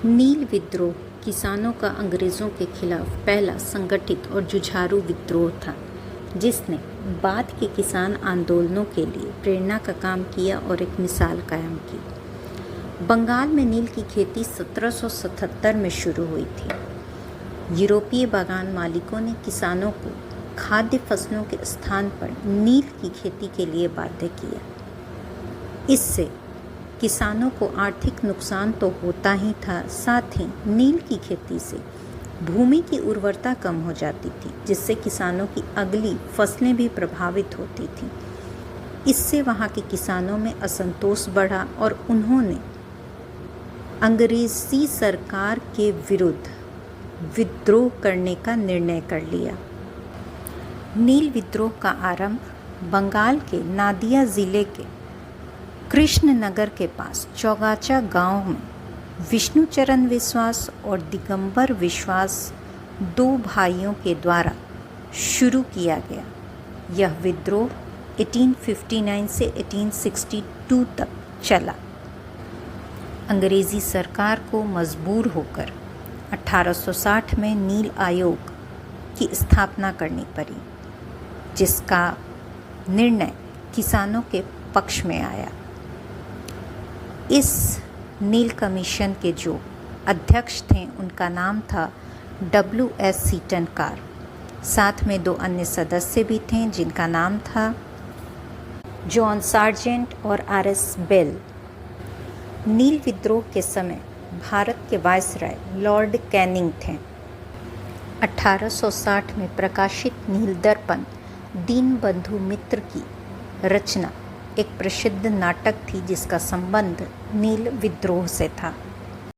नील विद्रोह किसानों का अंग्रेज़ों के खिलाफ पहला संगठित और जुझारू विद्रोह था, जिसने बाद के किसान आंदोलनों के लिए प्रेरणा का काम किया और एक मिसाल कायम की। बंगाल में नील की खेती 1777 में शुरू हुई थी। यूरोपीय बागान मालिकों ने किसानों को खाद्य फसलों के स्थान पर नील की खेती के लिए बाध्य किया। इससे किसानों को आर्थिक नुकसान तो होता ही था, साथ ही नील की खेती से भूमि की उर्वरता कम हो जाती थी, जिससे किसानों की अगली फसलें भी प्रभावित होती थीं। इससे वहाँ के किसानों में असंतोष बढ़ा और उन्होंने अंग्रेज़ी सरकार के विरुद्ध विद्रोह करने का निर्णय कर लिया। नील विद्रोह का आरंभ बंगाल के नादिया ज़िले के कृष्णनगर के पास चौगाचा गांव में विष्णुचरण विश्वास और दिगंबर विश्वास दो भाइयों के द्वारा शुरू किया गया। यह विद्रोह 1859 से 1862 तक चला। अंग्रेज़ी सरकार को मजबूर होकर 1860 में नील आयोग की स्थापना करनी पड़ी, जिसका निर्णय किसानों के पक्ष में आया। इस नील कमीशन के जो अध्यक्ष थे उनका नाम था W.S. सीटन कार। साथ में दो अन्य सदस्य भी थे जिनका नाम था जॉन सार्जेंट और R.S. बेल। नील विद्रोह के समय भारत के वायसराय लॉर्ड कैनिंग थे। 1860 में प्रकाशित नील दर्पण दीनबंधु मित्र की रचना एक प्रसिद्ध नाटक थी, जिसका संबंध नील विद्रोह से था।